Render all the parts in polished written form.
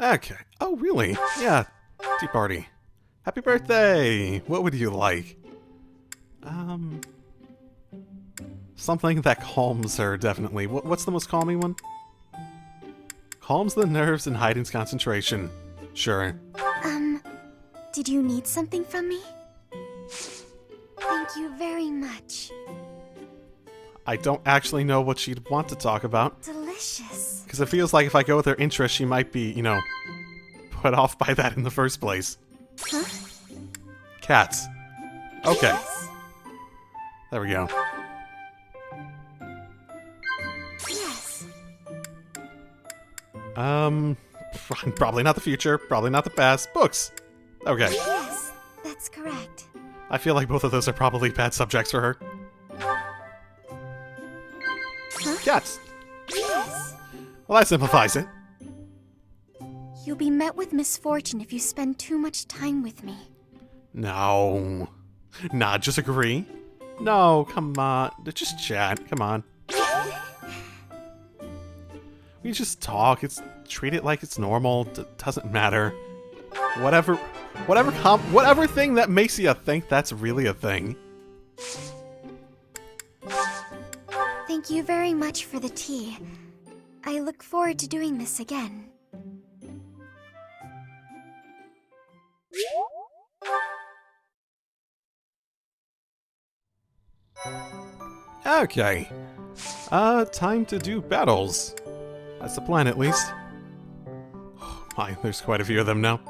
Okay. Oh, really? Yeah. Tea party. Happy birthday! What would you like? Something that calms her, definitely. What's the most calming one? Calms the nerves and heightens concentration. Sure. Did you need something from me? Thank you very much. I don't actually know what she'd want to talk about. Delicious. Because it feels like if I go with her interest, she might be, you know, put off by that in the first place. Huh? Cats. Okay. Yes. There we go. Yes. Probably not the future, probably not the past. Books. Okay. Yes, that's correct. I feel like both of those are probably bad subjects for her. Huh? Cats. Yes. Well, that simplifies it. You'll be met with misfortune if you spend too much time with me. No. Nah, just agree. No, come on. Just chat. Come on. We just talk. Treat it like it's normal. Doesn't matter. Whatever thing that makes you think that's really a thing. Thank you very much for the tea. I look forward to doing this again. Okay. Time to do battles. That's the plan, at least. Oh my, there's quite a few of them now.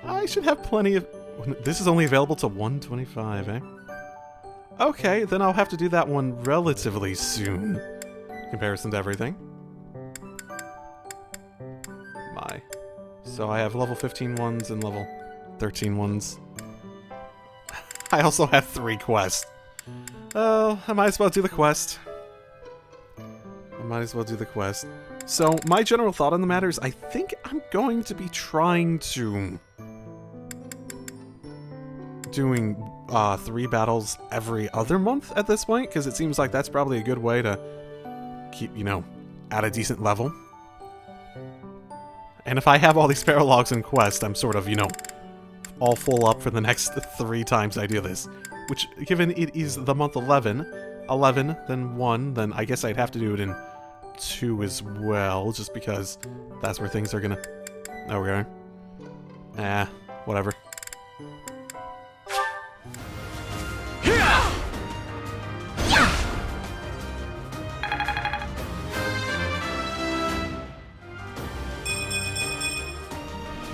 I should have plenty of... This is only available to 125, eh? Okay, then I'll have to do that one relatively soon. In comparison to everything. My. So I have level 15 ones and level 13 ones. I also have 3 quests. Oh, I might as well do the quest. So, my general thought on the matter is I think I'm going to be trying to... doing 3 battles every other month at this point, because it seems like that's probably a good way to keep, you know, at a decent level. And if I have all these paralogs and quests, I'm sort of, you know, all full up for the next 3 times I do this. Which, given it is the month 11, then 1, then I guess I'd have to do it in 2 as well, just because that's where things are gonna... Okay. Whatever.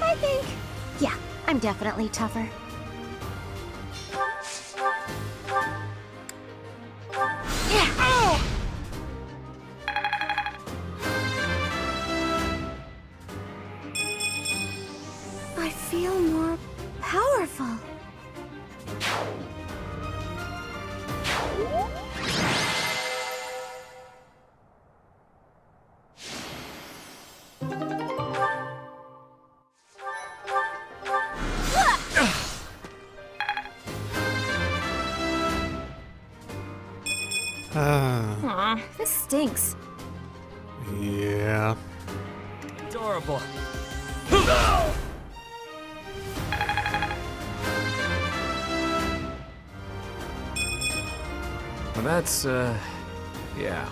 I think... Yeah, I'm definitely tougher. I feel more powerful. Aw, this stinks. Yeah. Adorable. Well, that's, yeah.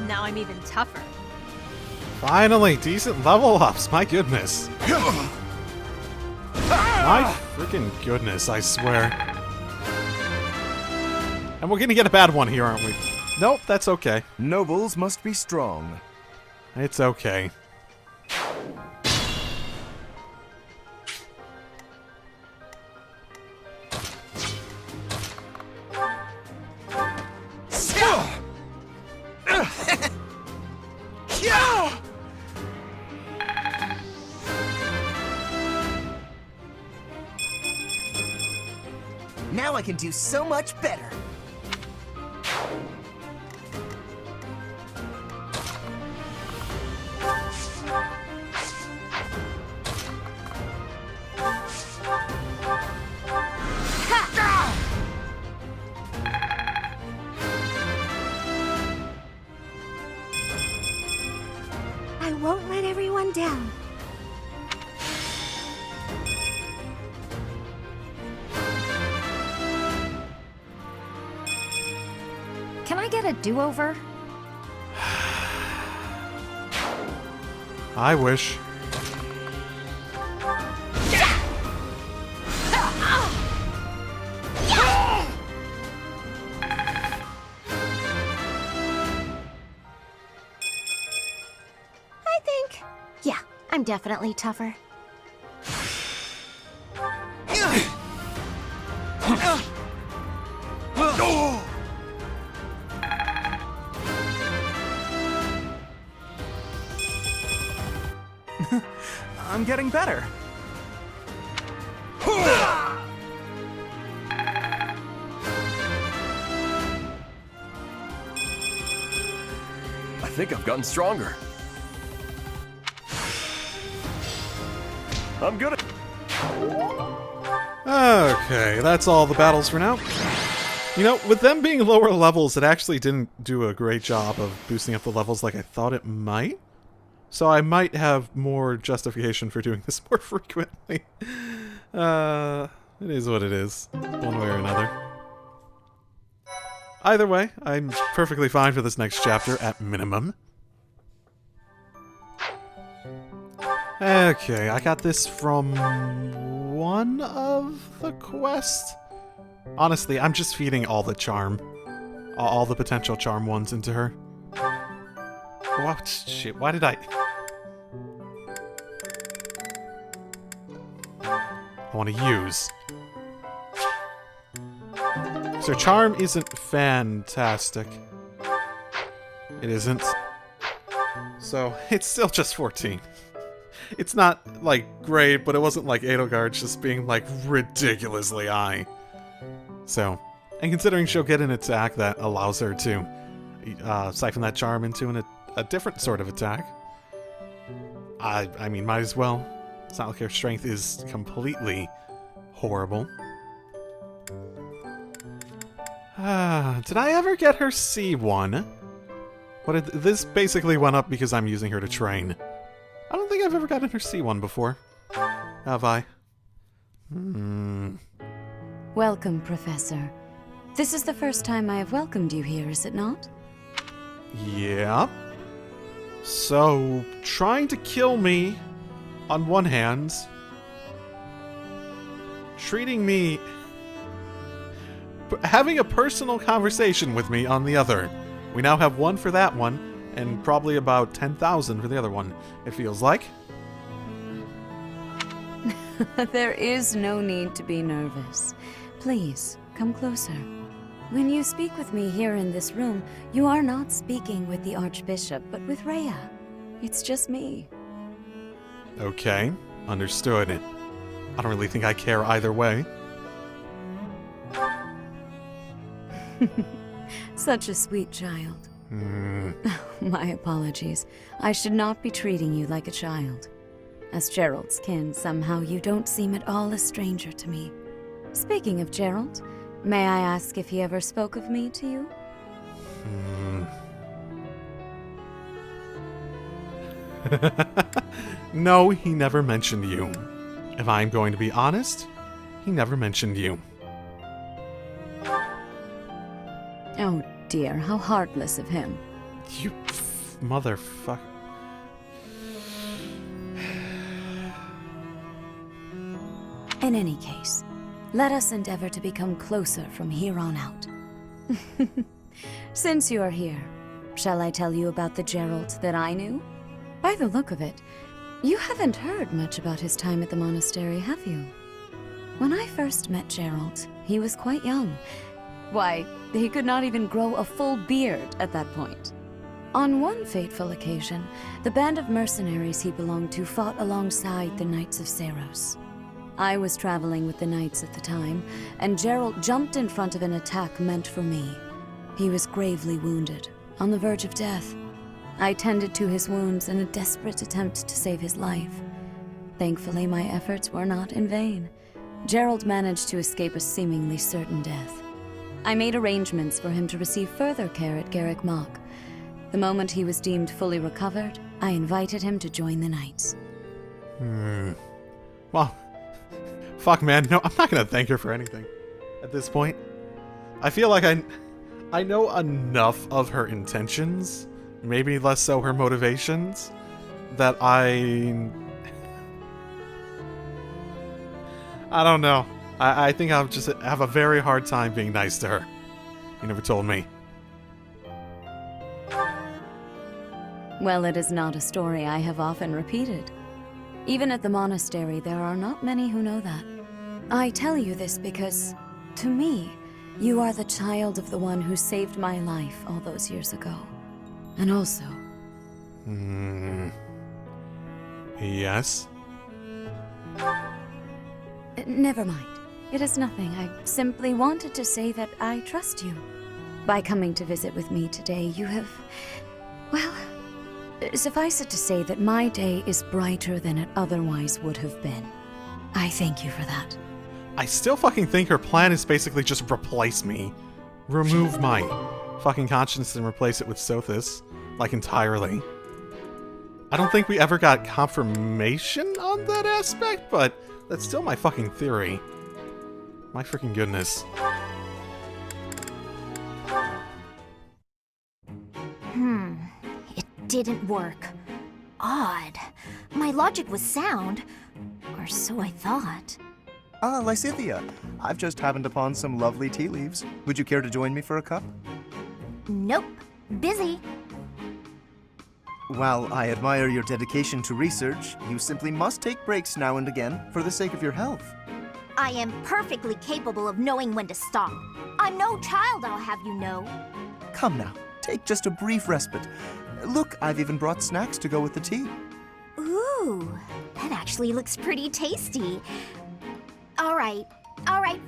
Now I'm even tougher. Finally, decent level ups, my goodness. My freaking goodness, I swear. And we're gonna get a bad one here, aren't we? Nope, that's okay. Nobles must be strong. It's okay. Now I can do so much better. I won't let everyone down. Can I get a do-over? I wish. Yeah, I'm definitely tougher. I'm getting better. I think I've gotten stronger. I'm good at... Okay, that's all the battles for now. You know, with them being lower levels, it actually didn't do a great job of boosting up the levels like I thought it might. So I might have more justification for doing this more frequently. It is what it is, one way or another. Either way, I'm perfectly fine for this next chapter, at minimum. Okay, I got this from one of the quests. Honestly, I'm just feeding all the charm. All the potential charm ones into her. What? Shit, why did I want to use. So charm isn't fantastic. It isn't. So it's still just 14. It's not, like, great, but it wasn't like Edelgard just being, like, ridiculously high. So, and considering she'll get an attack that allows her to siphon that charm into a different sort of attack, I mean, might as well. It's not like her strength is completely horrible. Did I ever get her C1? This basically went up because I'm using her to train. I don't think I've ever gotten her C1 before. Have I? Welcome, Professor. This is the first time I have welcomed you here, is it not? Yeah. So, trying to kill me on one hand, treating me... having a personal conversation with me on the other. We now have one for that one, and probably about 10,000 for the other one, it feels like. There is no need to be nervous. Please, come closer. When you speak with me here in this room, you are not speaking with the Archbishop, but with Rhea. It's just me. Okay, understood. I don't really think I care either way. Such a sweet child. My apologies. I should not be treating you like a child. As Gerald's kin, somehow you don't seem at all a stranger to me. Speaking of Gerald, may I ask if he ever spoke of me to you? No, he never mentioned you. If I'm going to be honest, he never mentioned you. Oh dear, how heartless of him. You motherfucker. In any case, let us endeavor to become closer from here on out. Since you are here, shall I tell you about the Gerald that I knew? By the look of it, you haven't heard much about his time at the monastery, have you? When I first met Gerald, he was quite young. Why, he could not even grow a full beard at that point. On one fateful occasion, the band of mercenaries he belonged to fought alongside the Knights of Seiros. I was traveling with the knights at the time, and Geralt jumped in front of an attack meant for me. He was gravely wounded, on the verge of death. I tended to his wounds in a desperate attempt to save his life. Thankfully, my efforts were not in vain. Geralt managed to escape a seemingly certain death. I made arrangements for him to receive further care at Garrick Mach. The moment he was deemed fully recovered, I invited him to join the knights. Well, fuck, man. No, I'm not gonna thank her for anything at this point. I feel like I know enough of her intentions, maybe less so her motivations, that I don't know. I think I'll just have a very hard time being nice to her. You never told me. Well, it is not a story I have often repeated. Even at the monastery, there are not many who know that. I tell you this because, to me, you are the child of the one who saved my life all those years ago. And also... Yes? Never mind. It is nothing. I simply wanted to say that I trust you. By coming to visit with me today, you have... Well, suffice it to say that my day is brighter than it otherwise would have been. I thank you for that. I still fucking think her plan is basically just replace me. Remove my fucking conscience and replace it with Sothis. Like, entirely. I don't think we ever got confirmation on that aspect, but that's still my fucking theory. My freaking goodness. It didn't work. Odd. My logic was sound. Or so I thought. Ah, Lysithea. I've just happened upon some lovely tea leaves. Would you care to join me for a cup? Nope. Busy. While I admire your dedication to research, you simply must take breaks now and again for the sake of your health. I am perfectly capable of knowing when to stop. I'm no child, I'll have you know. Come now, take just a brief respite. Look, I've even brought snacks to go with the tea. Ooh, that actually looks pretty tasty. All right,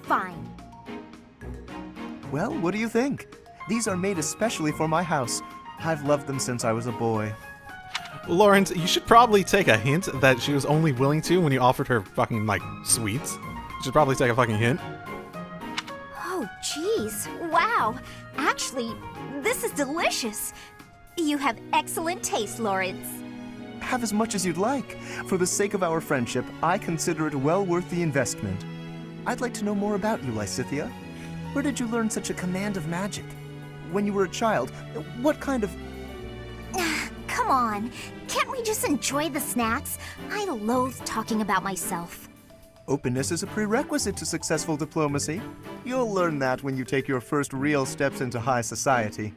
fine. Well, what do you think? These are made especially for my house. I've loved them since I was a boy. Lawrence, you should probably take a hint that she was only willing to when you offered her fucking, like, sweets. You should probably take a fucking hint. Oh, jeez. Wow. Actually, this is delicious. You have excellent taste, Lawrence. Have as much as you'd like. For the sake of our friendship, I consider it well worth the investment. I'd like to know more about you, Lysithea. Where did you learn such a command of magic? When you were a child, what kind of... Come on. Can't we just enjoy the snacks? I loathe talking about myself. Openness is a prerequisite to successful diplomacy. You'll learn that when you take your first real steps into high society.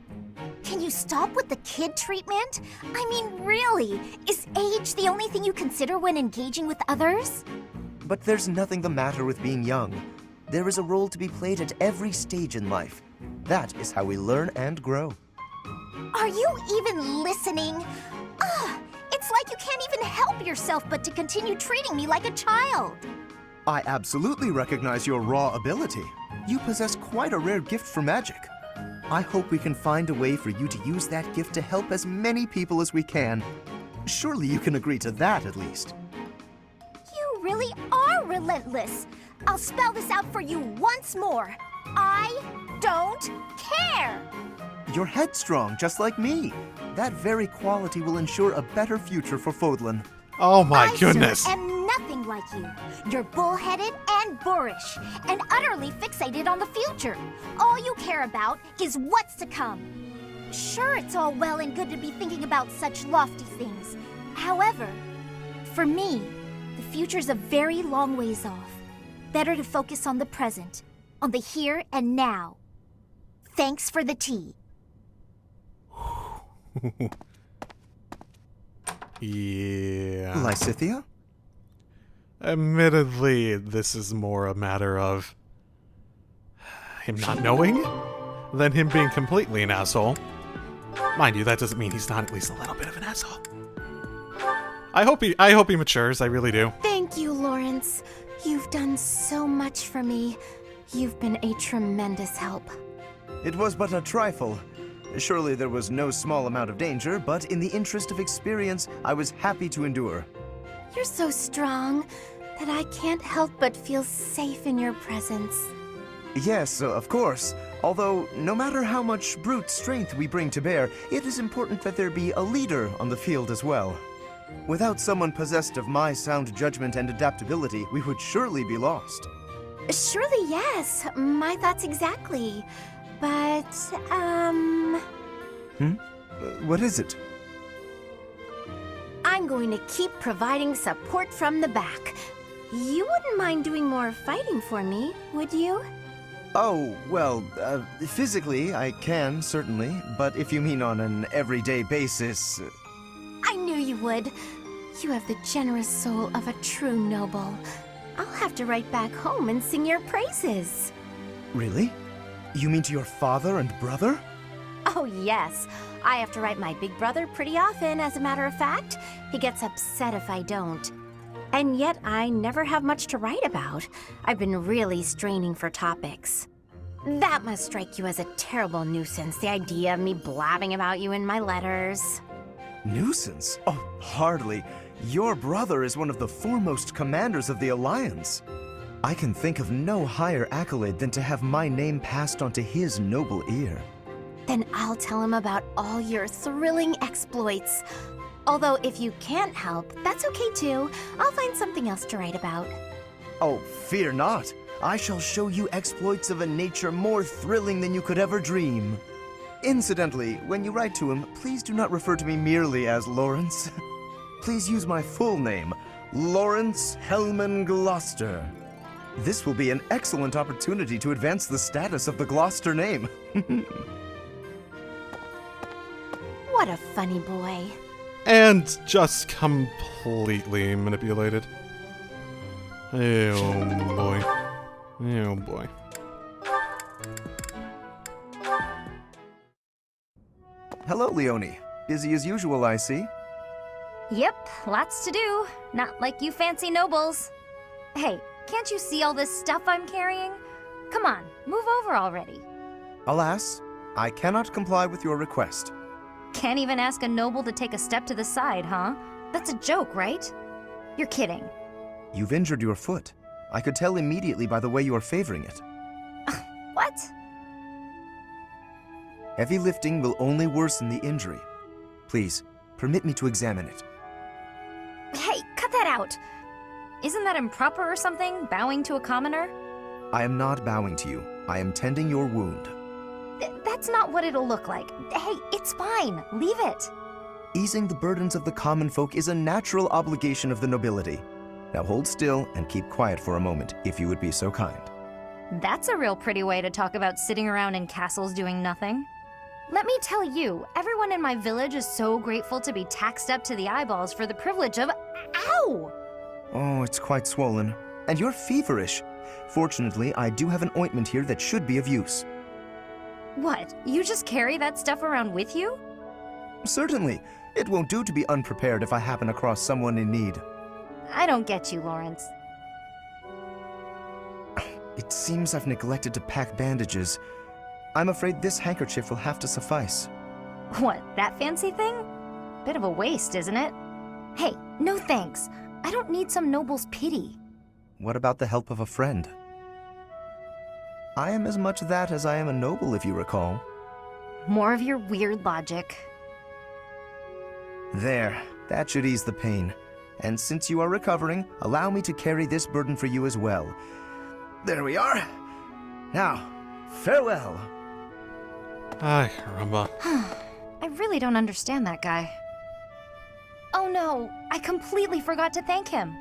Can you stop with the kid treatment? I mean, really? Is age the only thing you consider when engaging with others? But there's nothing the matter with being young. There is a role to be played at every stage in life. That is how we learn and grow. Are you even listening? Ugh, it's like you can't even help yourself but to continue treating me like a child. I absolutely recognize your raw ability. You possess quite a rare gift for magic. I hope we can find a way for you to use that gift to help as many people as we can. Surely you can agree to that, at least. You really are relentless. I'll spell this out for you once more. I don't care. You're headstrong, just like me. That very quality will ensure a better future for Fodlan. Oh my goodness. Sir, am nothing like you. You're bullheaded and boorish, and utterly fixated on the future. All you care about is what's to come. Sure, it's all well and good to be thinking about such lofty things. However, for me, the future's a very long ways off. Better to focus on the present, on the here and now. Thanks for the tea. Yeah. Lysithea? Admittedly, this is more a matter of him not knowing than him being completely an asshole. Mind you, that doesn't mean he's not at least a little bit of an asshole. I hope he matures, I really do. Thank you, Lawrence. You've done so much for me. You've been a tremendous help. It was but a trifle. Surely there was no small amount of danger, but in the interest of experience, I was happy to endure. You're so strong that I can't help but feel safe in your presence. Yes, of course. Although, no matter how much brute strength we bring to bear, it is important that there be a leader on the field as well. Without someone possessed of my sound judgment and adaptability, we would surely be lost. Surely, yes. My thoughts exactly. But, What is it? I'm going to keep providing support from the back. You wouldn't mind doing more fighting for me, would you? Oh, well, physically I can, certainly, but if you mean on an everyday basis... I knew you would. You have the generous soul of a true noble. I'll have to write back home and sing your praises. Really? You mean to your father and brother? Oh, yes. I have to write my big brother pretty often, as a matter of fact. He gets upset if I don't. And yet, I never have much to write about. I've been really straining for topics. That must strike you as a terrible nuisance, the idea of me blabbing about you in my letters. Nuisance? Oh, hardly. Your brother is one of the foremost commanders of the Alliance. I can think of no higher accolade than to have my name passed on to his noble ear. Then I'll tell him about all your thrilling exploits. Although if you can't help, that's okay too. I'll find something else to write about. Oh, fear not. I shall show you exploits of a nature more thrilling than you could ever dream. Incidentally, when you write to him, please do not refer to me merely as Lawrence. Please use my full name, Lawrence Hellman Gloucester. This will be an excellent opportunity to advance the status of the Gloucester name. What a funny boy. And just completely manipulated. Oh boy. Oh boy. Hello, Leonie. Busy as usual, I see. Yep, lots to do. Not like you fancy nobles. Hey, can't you see all this stuff I'm carrying? Come on, move over already. Alas, I cannot comply with your request. Can't even ask a noble to take a step to the side, huh? That's a joke, right? You're kidding. You've injured your foot. I could tell immediately by the way you are favoring it. What? Heavy lifting will only worsen the injury. Please, permit me to examine it. Hey, cut that out! Isn't that improper or something, bowing to a commoner? I am not bowing to you. I am tending your wound. That's not what it'll look like. Hey, it's fine. Leave it. Easing the burdens of the common folk is a natural obligation of the nobility. Now hold still and keep quiet for a moment, if you would be so kind. That's a real pretty way to talk about sitting around in castles doing nothing. Let me tell you, everyone in my village is so grateful to be taxed up to the eyeballs for the privilege of... Ow! Oh, it's quite swollen. And you're feverish. Fortunately, I do have an ointment here that should be of use. What? You just carry that stuff around with you? Certainly. It won't do to be unprepared if I happen across someone in need. I don't get you, Lawrence. It seems I've neglected to pack bandages. I'm afraid this handkerchief will have to suffice. What, that fancy thing? Bit of a waste, isn't it? Hey, no thanks. I don't need some noble's pity. What about the help of a friend? I am as much that as I am a noble, if you recall. More of your weird logic. There, that should ease the pain. And since you are recovering, allow me to carry this burden for you as well. There we are. Now, farewell. Ay, caramba. I really don't understand that guy. Oh no, I completely forgot to thank him.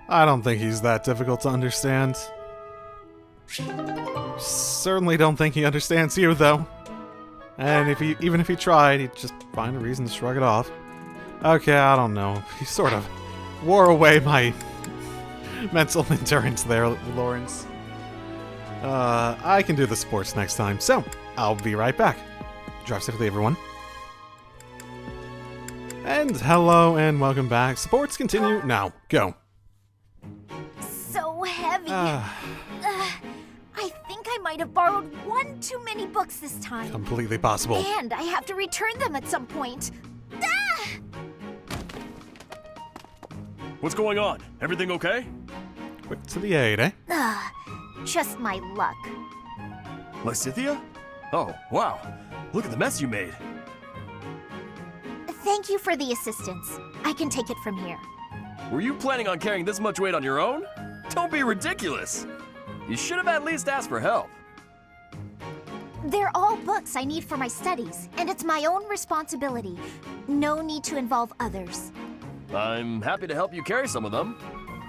I don't think he's that difficult to understand. Certainly don't think he understands you, though. And even if he tried, he'd just find a reason to shrug it off. Okay, I don't know. He sort of wore away my mental endurance there, Lawrence. I can do the sports next time, so I'll be right back. Drive safely, everyone. And hello and welcome back. Sports continue now. Go. So I think I might have borrowed one too many books this time. Completely possible. And I have to return them at some point. Ah! What's going on? Everything okay? Quick to the aid, eh? Just my luck. Lysithia? Oh, wow. Look at the mess you made. Thank you for the assistance. I can take it from here. Were you planning on carrying this much weight on your own? Don't be ridiculous. You should have at least asked for help. They're all books I need for my studies, and it's my own responsibility. No need to involve others. I'm happy to help you carry some of them.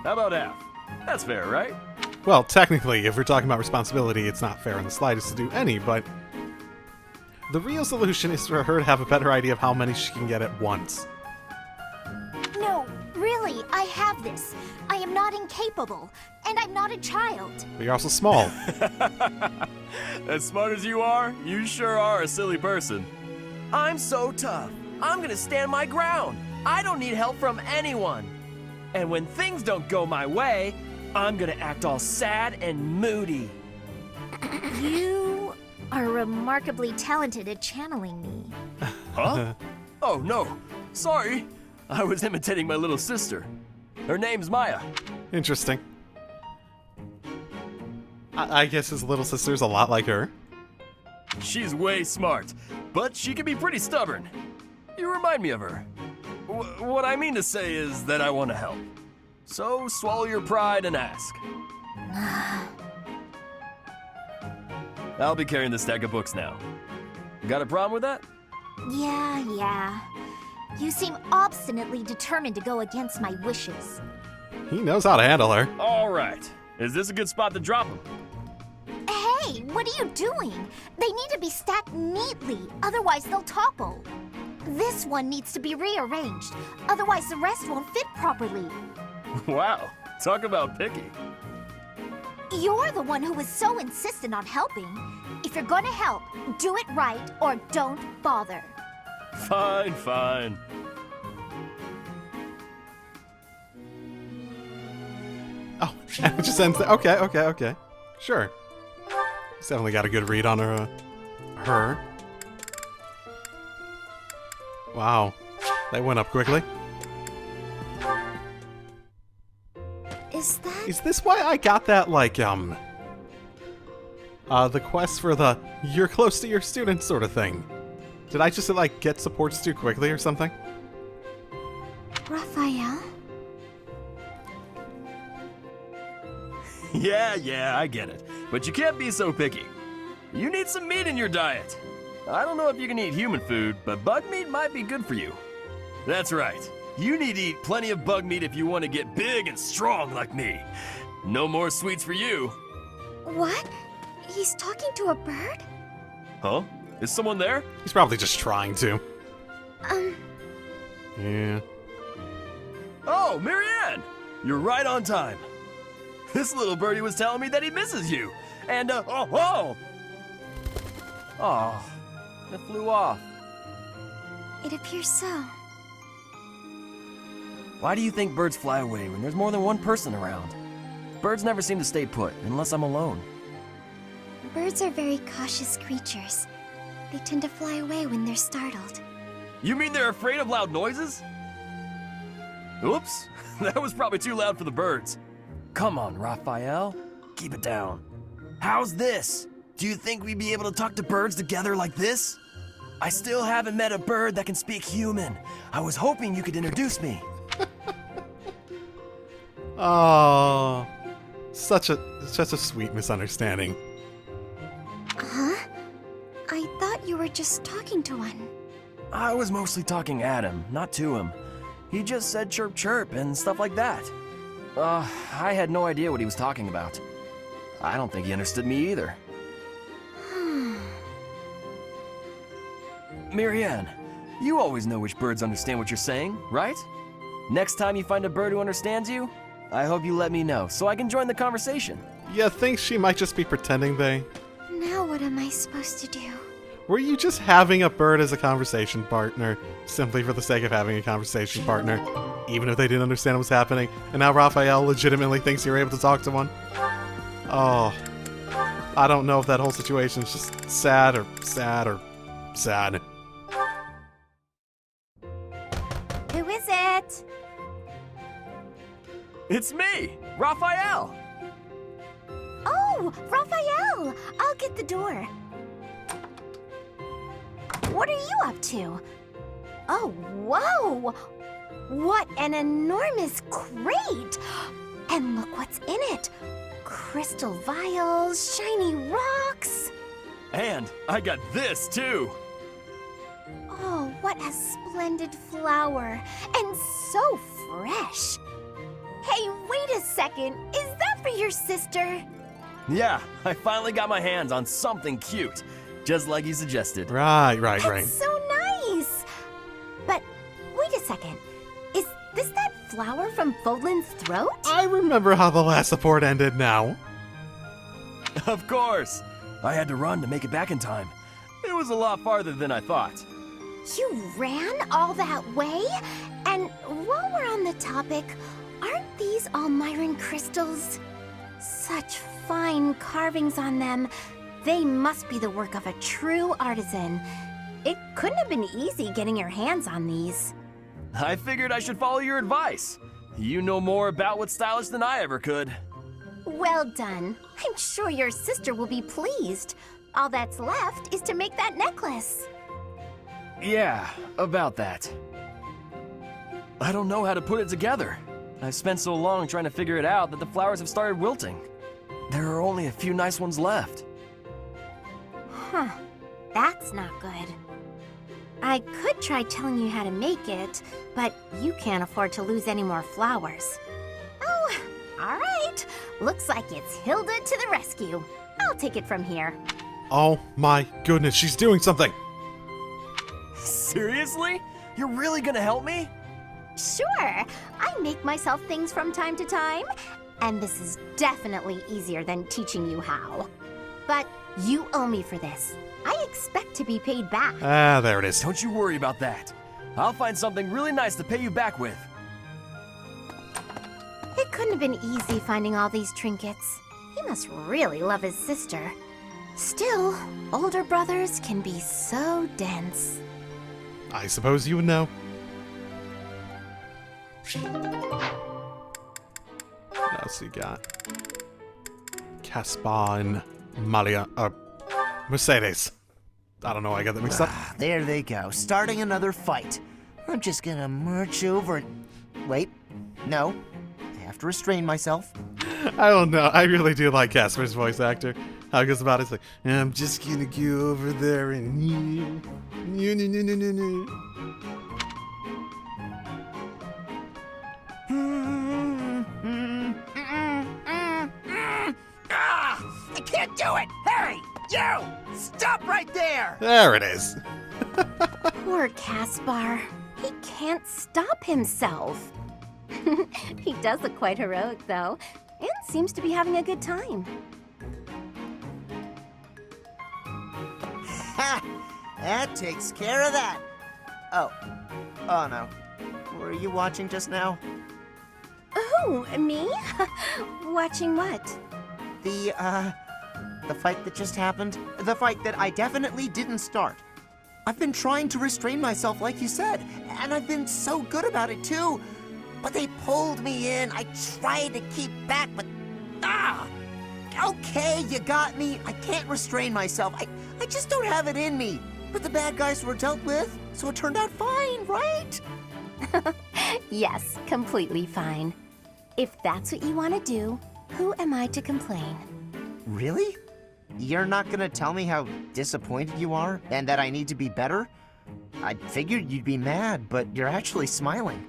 How about half? That's fair, right? Well, technically, if we're talking about responsibility, it's not fair in the slightest to do any, but the real solution is for her to have a better idea of how many she can get at once. No, really, I have this. I am not incapable, and I'm not a child. But you're also small. As smart as you are, you sure are a silly person. I'm so tough. I'm gonna stand my ground. I don't need help from anyone. And when things don't go my way, I'm gonna act all sad and moody. You are remarkably talented at channeling me. Huh? Oh, no. Sorry. I was imitating my little sister. Her name's Maya. Interesting. I guess his little sister's a lot like her. She's way smart, but she can be pretty stubborn. You remind me of her. What I mean to say is that I want to help. So swallow your pride and ask. I'll be carrying this stack of books now. Got a problem with that? Yeah. You seem obstinately determined to go against my wishes. He knows how to handle her. All right. Is this a good spot to drop them? Hey, what are you doing? They need to be stacked neatly, otherwise they'll topple. This one needs to be rearranged, otherwise the rest won't fit properly. Wow. Talk about picky. You're the one who was so insistent on helping. If you're gonna help, do it right or don't bother. Fine. Oh, it just ends there. Okay. Sure. He's definitely got a good read on her. Wow. That went up quickly. Is this why I got that, like, the quest for the you're close to your students sort of thing? Did I just, like, get supports too quickly or something? Raphael? Yeah, I get it. But you can't be so picky. You need some meat in your diet. I don't know if you can eat human food, but bug meat might be good for you. That's right. You need to eat plenty of bug meat if you want to get big and strong like me. No more sweets for you. What? He's talking to a bird? Huh? Is someone there? He's probably just trying to. Yeah. Oh, Marianne! You're right on time. This little birdie was telling me that he misses you. And, oh, it flew off. It appears so. Why do you think birds fly away when there's more than one person around? Birds never seem to stay put unless I'm alone. Birds are very cautious creatures. They tend to fly away when they're startled. You mean they're afraid of loud noises? Oops, that was probably too loud for the birds. Come on, Raphael, keep it down. How's this? Do you think we'd be able to talk to birds together like this? I still haven't met a bird that can speak human. I was hoping you could introduce me. Oh, such a sweet misunderstanding. Huh? I thought you were just talking to one. I was mostly talking at him, not to him. He just said chirp chirp and stuff like that. I had no idea what he was talking about. I don't think he understood me either. Marianne, you always know which birds understand what you're saying, right? Next time you find a bird who understands you, I hope you let me know so I can join the conversation. You think she might just be pretending they... Now what am I supposed to do? Were you just having a bird as a conversation partner, simply for the sake of having a conversation partner, even if they didn't understand what was happening, and now Raphael legitimately thinks you're able to talk to one? Oh, I don't know if that whole situation's just sad or sad or sad. Who is it? It's me, Raphael. Oh, Raphael! I'll get the door. What are you up to? Oh, whoa! What an enormous crate! And look what's in it. Crystal vials, shiny rocks. And I got this too. Oh, what a splendid flower. And so fresh. Hey, wait a second. Is that for your sister? Yeah, I finally got my hands on something cute, just like you suggested. Right. That's so nice. But wait a second. Is this that flower from Fodlan's throat? I remember how the last support ended now. Of course. I had to run to make it back in time. It was a lot farther than I thought. You ran all that way? And while we're on the topic, aren't these all Myron crystals? Such fine carvings on them. They must be the work of a true artisan. It couldn't have been easy getting your hands on these. I figured I should follow your advice. You know more about what's stylish than I ever could. Well done. I'm sure your sister will be pleased. All that's left is to make that necklace. Yeah, about that. I don't know how to put it together. I've spent so long trying to figure it out that the flowers have started wilting. There are only a few nice ones left. Huh. That's not good. I could try telling you how to make it, but you can't afford to lose any more flowers. Oh, all right. Looks like it's Hilda to the rescue. I'll take it from here. Oh my goodness, she's doing something! Seriously? You're really gonna help me? Sure. I make myself things from time to time, and this is definitely easier than teaching you how. But you owe me for this. I expect to be paid back. Ah, there it is. Don't you worry about that. I'll find something really nice to pay you back with. It couldn't have been easy finding all these trinkets. He must really love his sister. Still, older brothers can be so dense. I suppose you would know. What else you got? Caspar and Malia, Mercedes. I don't know why I got that mixed up. There they go, starting another fight. I'm just gonna march over and... Wait, no. I have to restrain myself. I don't know. I really do like Casper's voice actor. How he goes about it, it's like, I'm just gonna go over there and... I can't do it! Harry! You! Stop right there! There it is. Poor Caspar. He can't stop himself. He does look quite heroic, though, and seems to be having a good time. Ha! That takes care of that. Oh no. Were you watching just now? Who, me? Watching what? The fight that just happened. The fight that I definitely didn't start. I've been trying to restrain myself like you said, and I've been so good about it too. But they pulled me in. I tried to keep back, but... Okay, you got me. I can't restrain myself. I just don't have it in me. But the bad guys were dealt with, so it turned out fine, right? Yes, completely fine. If that's what you want to do, who am I to complain? Really? You're not gonna tell me how disappointed you are and that I need to be better? I figured you'd be mad, but you're actually smiling.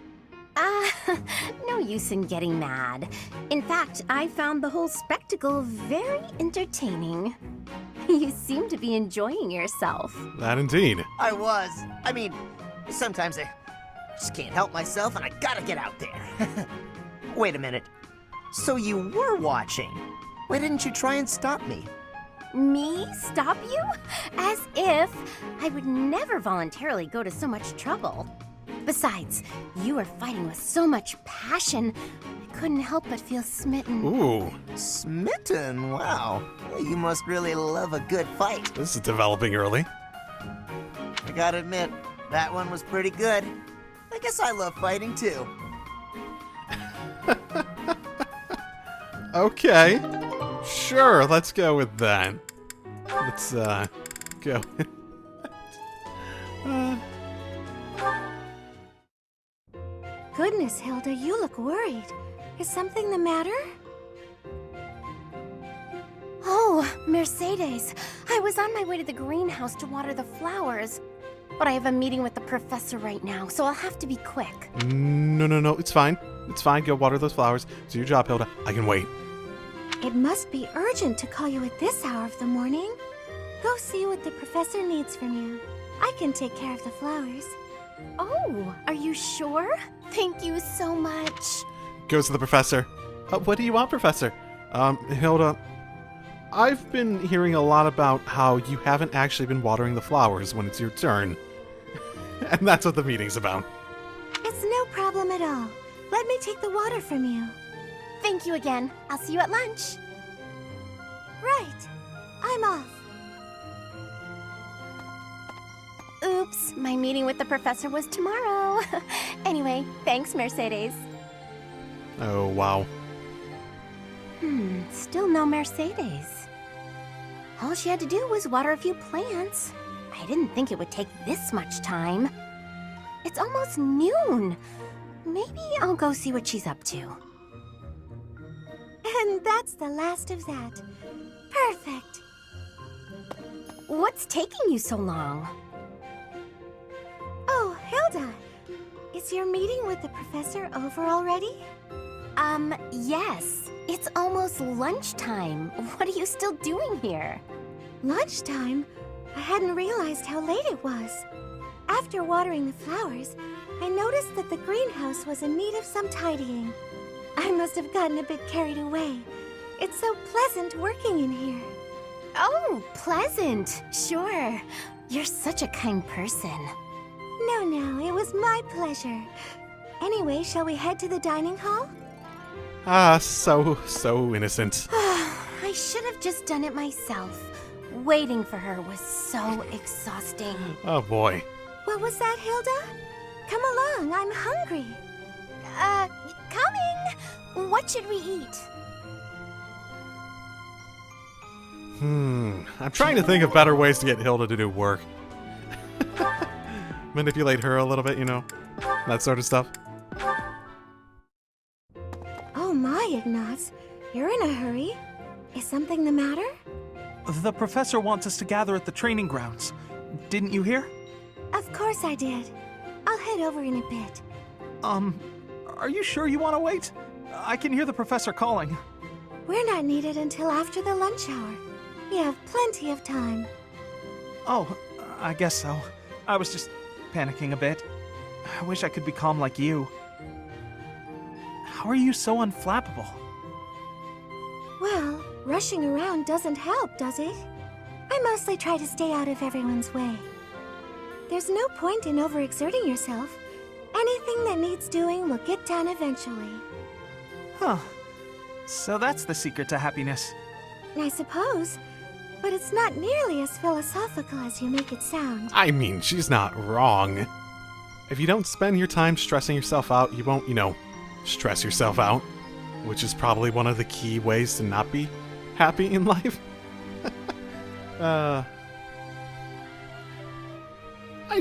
No use in getting mad. In fact, I found the whole spectacle very entertaining. You seem to be enjoying yourself. That indeed. I was. I mean, sometimes I just can't help myself and I gotta get out there. Wait a minute. So you were watching? Why didn't you try and stop me? Me stop you? As if I would never voluntarily go to so much trouble. Besides, you were fighting with so much passion, I couldn't help but feel smitten. Ooh, Smitten, wow. You must really love a good fight. this is developing early. I gotta admit, that one was pretty good. I guess I love fighting too. Okay. Sure, let's go with that. Let's, go. Goodness, Hilda, you look worried. Is something the matter? Oh, Mercedes. I was on my way to the greenhouse to water the flowers. But I have a meeting with the professor right now, so I'll have to be quick. No, it's fine. It's fine, go water those flowers. Do your job, Hilda. I can wait. It must be urgent to call you at this hour of the morning. Go see what the professor needs from you. I can take care of the flowers. Oh, are you sure? Thank you so much. Goes to the professor. What do you want, Professor? Hilda, I've been hearing a lot about how you haven't actually been watering the flowers when it's your turn. And that's what the meeting's about. It's no problem at all. Let me take the water from you. Thank you again. I'll see you at lunch. Right. I'm off. Oops, my meeting with the professor was tomorrow. Anyway, thanks, Mercedes. Oh, wow. Still no Mercedes. All she had to do was water a few plants. I didn't think it would take this much time. It's almost noon. Maybe I'll go see what she's up to. And that's the last of that. Perfect. What's taking you so long? Oh, Hilda. Is your meeting with the professor over already? Yes. It's almost lunchtime. What are you still doing here? Lunchtime? I hadn't realized how late it was. After watering the flowers, I noticed that the greenhouse was in need of some tidying. I must have gotten a bit carried away. It's so pleasant working in here. Oh, pleasant. Sure. You're such a kind person. No, it was my pleasure. Anyway, shall we head to the dining hall? Ah, so innocent. I should have just done it myself. Waiting for her was so exhausting. Oh boy. What was that, Hilda? Come along, I'm hungry. Coming! What should we eat? I'm trying to think of better ways to get Hilda to do work. Manipulate her a little bit, you know? That sort of stuff. Oh my, Ignaz. You're in a hurry. Is something the matter? The professor wants us to gather at the training grounds. Didn't you hear? Of course I did. I'll head over in a bit. Are you sure you want to wait? I can hear the professor calling. We're not needed until after the lunch hour. We have plenty of time. Oh, I guess so. I was just panicking a bit. I wish I could be calm like you. How are you so unflappable? Well, rushing around doesn't help, does it? I mostly try to stay out of everyone's way. There's no point in overexerting yourself. Anything that needs doing will get done eventually. Huh. So that's the secret to happiness. I suppose. But it's not nearly as philosophical as you make it sound. I mean, she's not wrong. If you don't spend your time stressing yourself out, you won't, stress yourself out. Which is probably one of the key ways to not be happy in life. I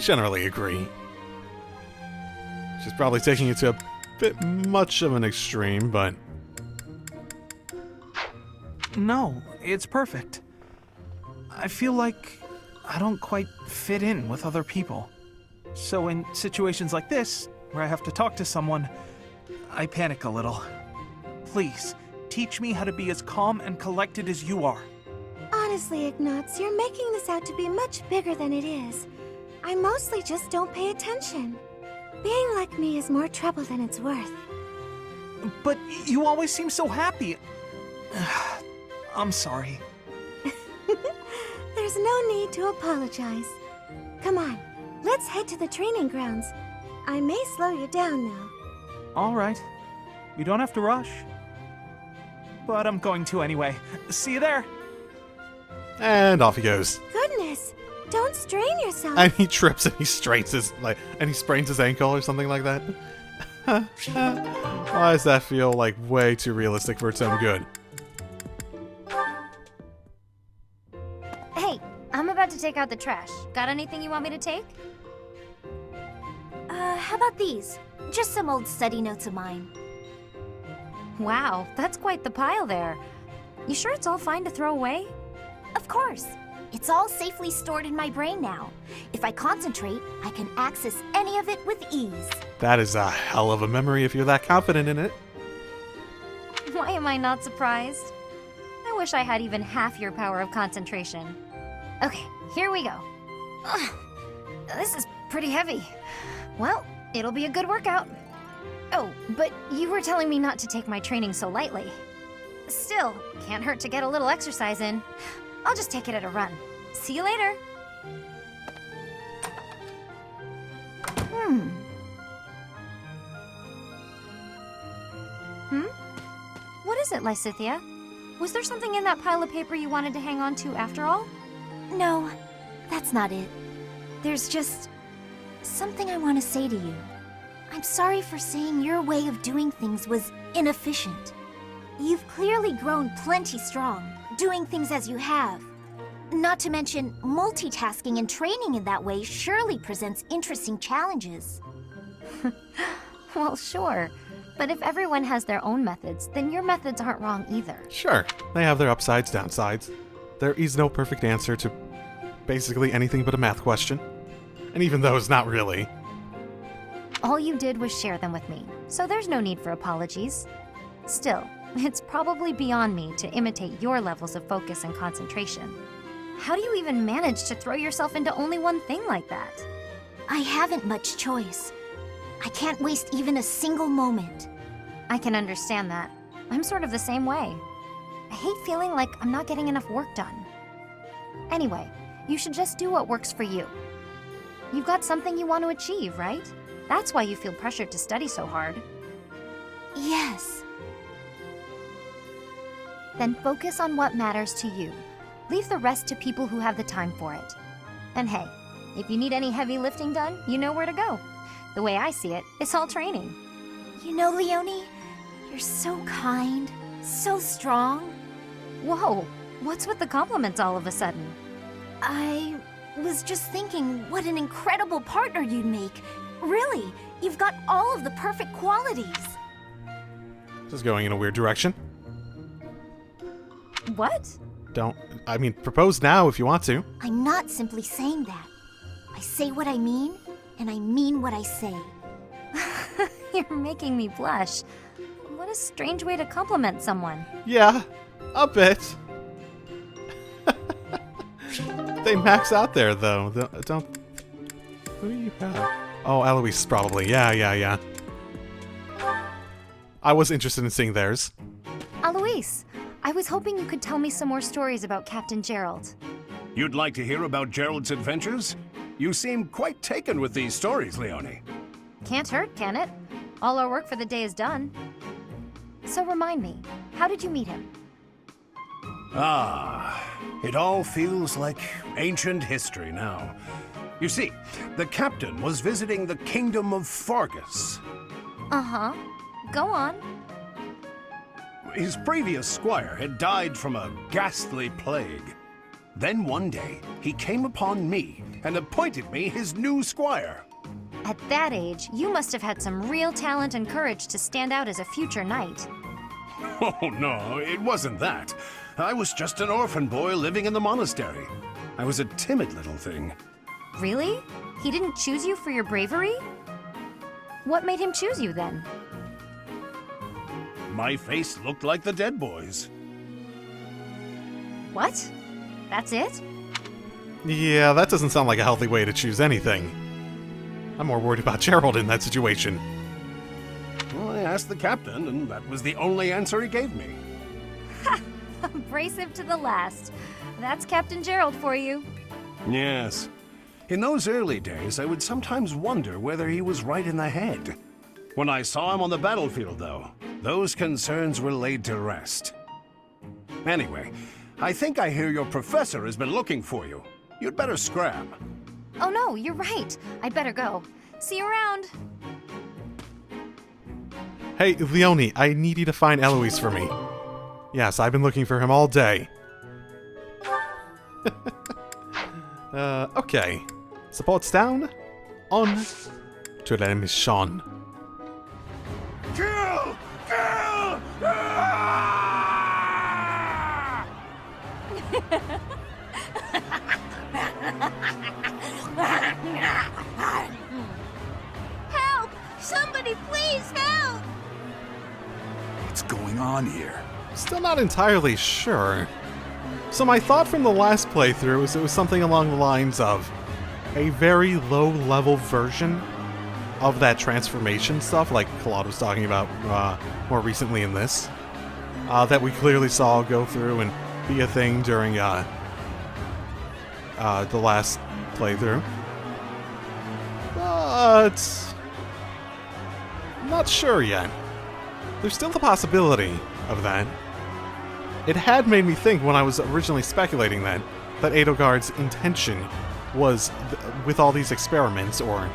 generally agree. She's probably taking it to a bit much of an extreme, but... No, it's perfect. I feel like I don't quite fit in with other people. So in situations like this, where I have to talk to someone, I panic a little. Please, teach me how to be as calm and collected as you are. Honestly, Ignaz, you're making this out to be much bigger than it is. I mostly just don't pay attention. Being like me is more trouble than it's worth. But you always seem so happy. I'm sorry. There's no need to apologize. Come on, let's head to the training grounds. I may slow you down, though. All right. You don't have to rush. But I'm going to anyway. See you there. And off he goes. Goodness, don't strain yourself. And he trips and he sprains his ankle or something like that. Why does that feel like way too realistic for its own good? Hey, I'm about to take out the trash. Got anything you want me to take? How about these? Just some old study notes of mine. Wow, that's quite the pile there. You sure it's all fine to throw away? Of course. It's all safely stored in my brain now. If I concentrate, I can access any of it with ease. That is a hell of a memory if you're that confident in it. Why am I not surprised? I wish I had even half your power of concentration. Okay, here we go. Ugh, this is pretty heavy. Well, it'll be a good workout. Oh, but you were telling me not to take my training so lightly. Still, can't hurt to get a little exercise in. I'll just take it at a run. See you later. What is it, Lysithia? Was there something in that pile of paper you wanted to hang on to after all? No, that's not it. There's just something I want to say to you. I'm sorry for saying your way of doing things was inefficient. You've clearly grown plenty strong, doing things as you have. Not to mention, multitasking and training in that way surely presents interesting challenges. Well, sure. But if everyone has their own methods, then your methods aren't wrong either. Sure, they have their upsides, downsides. There is no perfect answer to basically anything but a math question. And even those, not really. All you did was share them with me, so there's no need for apologies. Still, it's probably beyond me to imitate your levels of focus and concentration. How do you even manage to throw yourself into only one thing like that? I haven't much choice. I can't waste even a single moment. I can understand that. I'm sort of the same way. I hate feeling like I'm not getting enough work done. Anyway, you should just do what works for you. You've got something you want to achieve, right? That's why you feel pressured to study so hard. Yes. Then focus on what matters to you. Leave the rest to people who have the time for it. And hey, if you need any heavy lifting done, you know where to go. The way I see it, it's all training. You know, Leonie, you're so kind, so strong. Whoa, what's with the compliments all of a sudden? I was just thinking what an incredible partner you'd make. Really, you've got all of the perfect qualities. This is going in a weird direction. What? Propose now if you want to. I'm not simply saying that. I say what I mean, and I mean what I say. You're making me blush. What a strange way to compliment someone. Yeah, a bit. They max out there, though. Don't... Who do you have? Oh, Eloise, probably. Yeah. I was interested in seeing theirs. Alois, I was hoping you could tell me some more stories about Captain Gerald. You'd like to hear about Gerald's adventures? You seem quite taken with these stories, Leonie. Can't hurt, can it? All our work for the day is done. So remind me, how did you meet him? It all feels like ancient history now. You see, the captain was visiting the kingdom of Fargus. Uh-huh. Go on. His previous squire had died from a ghastly plague. Then one day, he came upon me and appointed me his new squire. At that age, you must have had some real talent and courage to stand out as a future knight. Oh, no, it wasn't that. I was just an orphan boy living in the monastery. I was a timid little thing. Really? He didn't choose you for your bravery? What made him choose you then? My face looked like the dead boys. What? That's it? Yeah, that doesn't sound like a healthy way to choose anything. I'm more worried about Gerald in that situation. Well, I asked the captain, and that was the only answer he gave me. Ha! Abrasive to the last. That's Captain Gerald for you. Yes. In those early days, I would sometimes wonder whether he was right in the head. When I saw him on the battlefield, though, those concerns were laid to rest. Anyway, I think I hear your professor has been looking for you. You'd better scram. Oh no, you're right. I'd better go. See you around. Hey, Leonie, I need you to find Eloise for me. Yes, I've been looking for him all day. Okay. Supports down. On to la mission. Kill! Kill! Ah! Help! Somebody please help! What's going on here? Still not entirely sure. So my thought from the last playthrough was it was something along the lines of a very low-level version of that transformation stuff, like Claude was talking about more recently in this, that we clearly saw go through and be a thing during the last playthrough. But I'm not sure yet. There's still the possibility of that. It had made me think when I was originally speculating that Edelgard's intention was, with all these experiments, or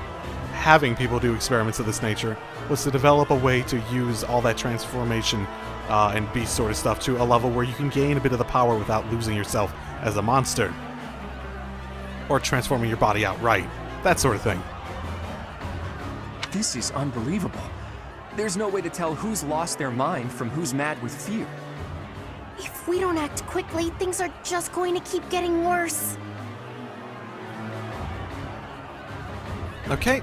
having people do experiments of this nature, was to develop a way to use all that transformation and beast sort of stuff to a level where you can gain a bit of the power without losing yourself as a monster. Or transforming your body outright. That sort of thing. This is unbelievable. There's no way to tell who's lost their mind from who's mad with fear. If we don't act quickly, things are just going to keep getting worse. Okay,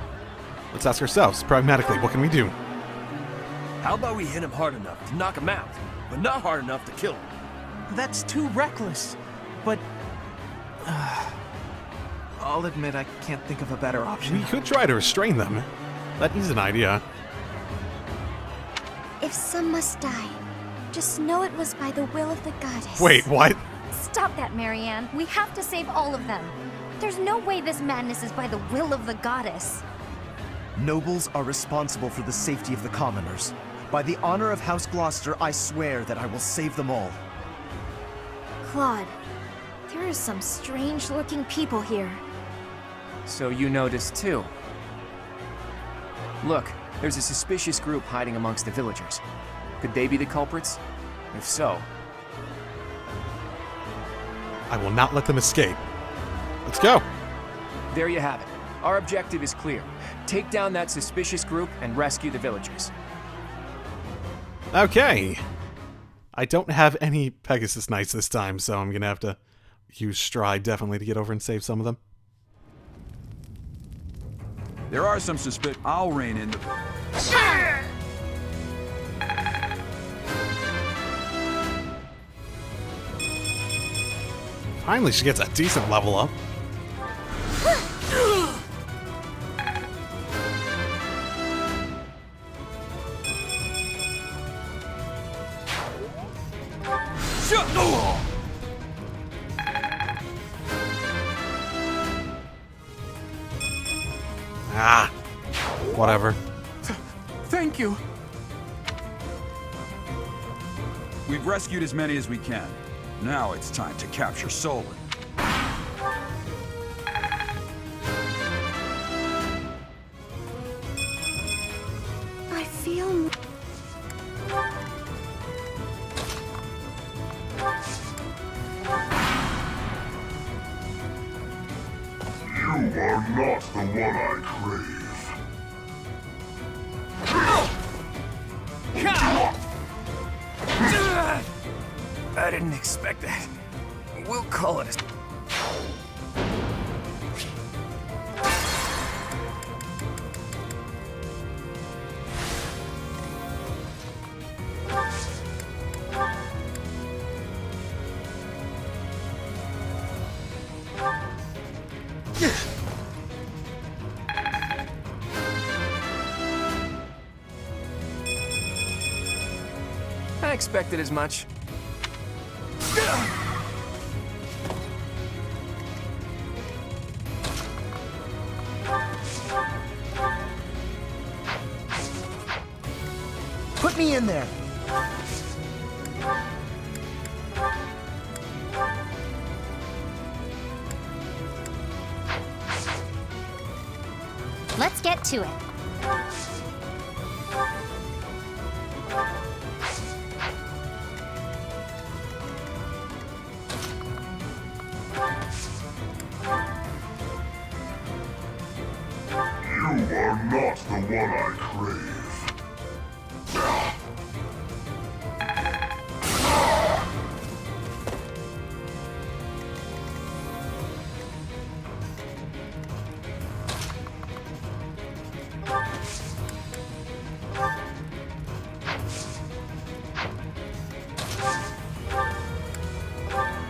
let's ask ourselves, pragmatically, what can we do? How about we hit him hard enough to knock him out, but not hard enough to kill him? That's too reckless. But I'll admit I can't think of a better option. We could try to restrain them. That is an idea. If some must die, just know it was by the will of the goddess. Wait, what? Stop that, Marianne. We have to save all of them. There's no way this madness is by the will of the goddess. Nobles are responsible for the safety of the commoners. By the honor of House Gloucester, I swear that I will save them all. Claude, there are some strange-looking people here. So you noticed too. Look, there's a suspicious group hiding amongst the villagers. Could they be the culprits? If so... I will not let them escape. Let's go. There you have it. Our objective is clear. Take down that suspicious group and rescue the villagers. Okay. I don't have any Pegasus Knights this time, so I'm gonna have to use Stride definitely to get over and save some of them. There are some I'll rein in the... Finally, she gets a decent level up. Ah, whatever. Thank you. We've rescued as many as we can. Now it's time to capture Solon. I feel... You are not the one I crave. I didn't expect that. We'll call it a... I expected as much. Get me in there! Let's get to it. You are not the one I crave.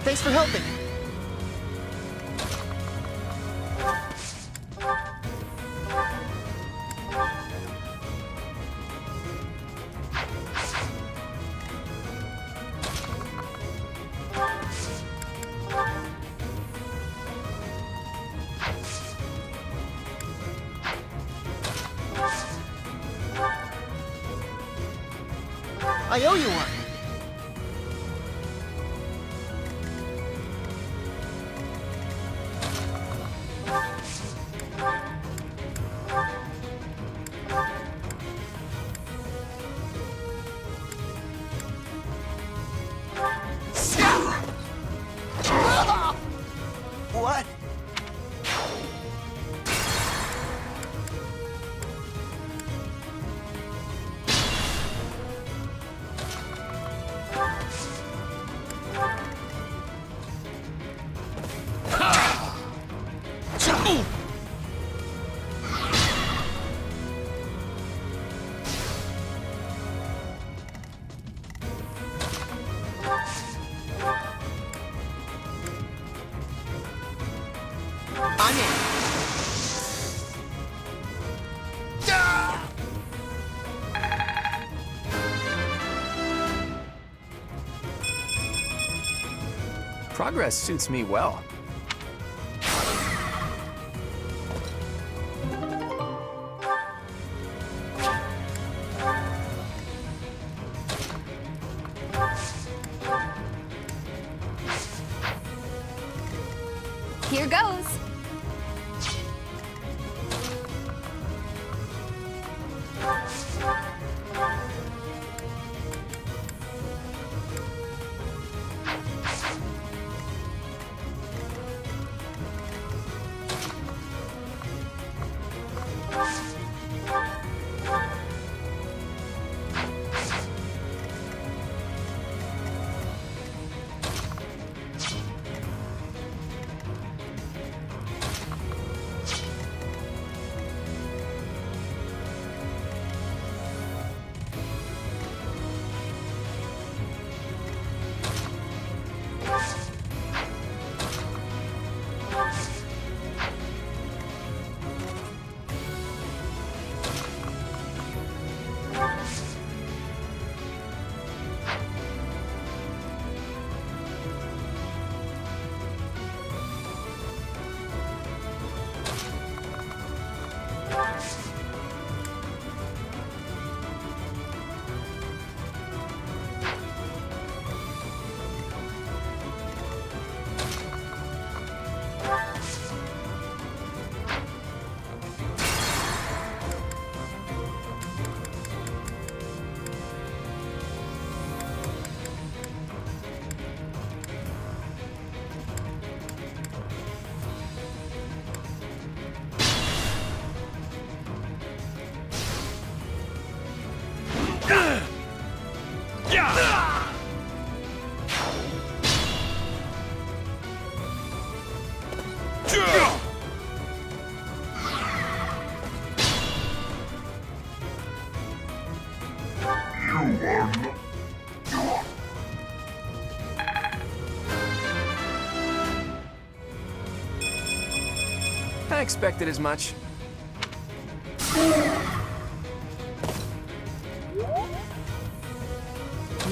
Thanks for helping. I owe you one. What? I'm in. Progress suits me well. Here goes. I expected as much.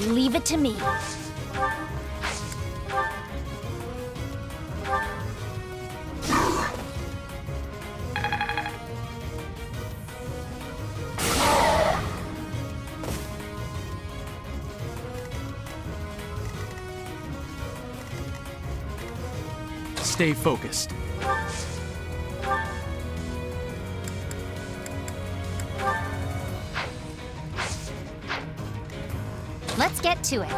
Leave it to me. Stay focused. Let's get to it.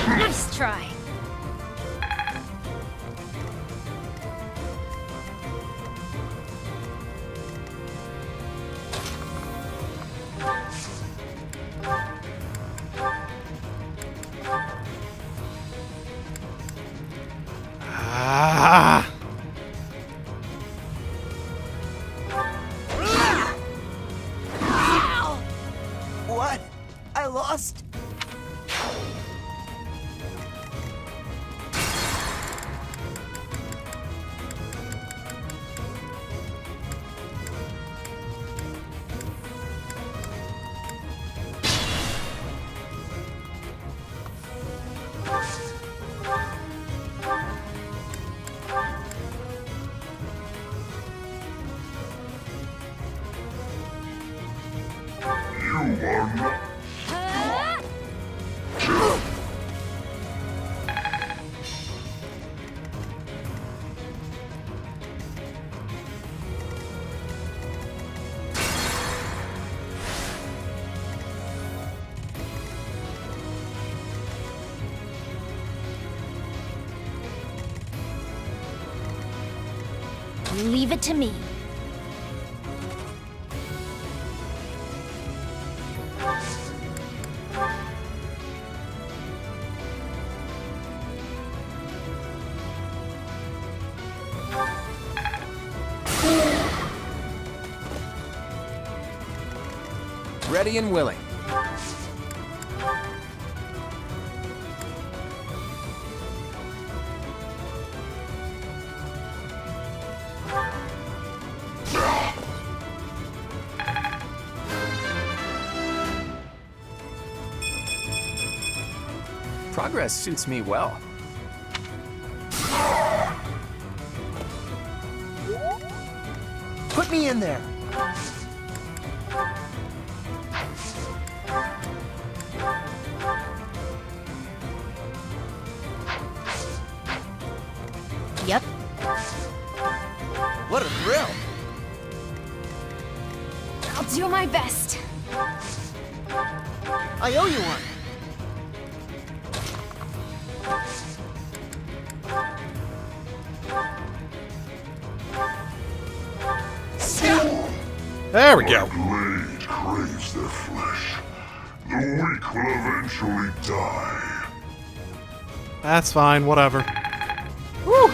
Nice try. Ah! What? I lost? You are not. Leave it to me. Ready and willing. Progress suits me well. Put me in there. Yep. What a thrill. I'll do my best. I owe you one. There we go. Blade craves their flesh. The weak will eventually die. That's fine, whatever. Whew.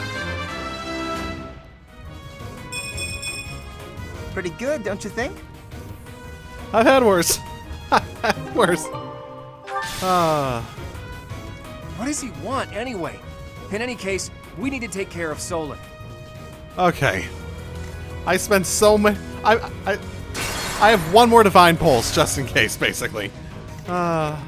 Pretty good, don't you think? I've had worse. I've had worse. What does he want anyway? In any case, we need to take care of Solon. Okay. I spent so much. I have one more divine pulse just in case, basically. I'm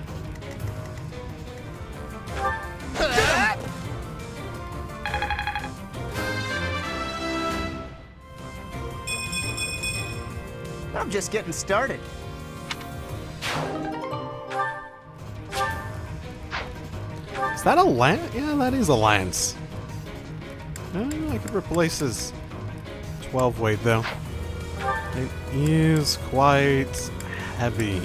just getting started. Is that a lance? Yeah, that is a lance. I could replace his 12 weight though. It is quite heavy.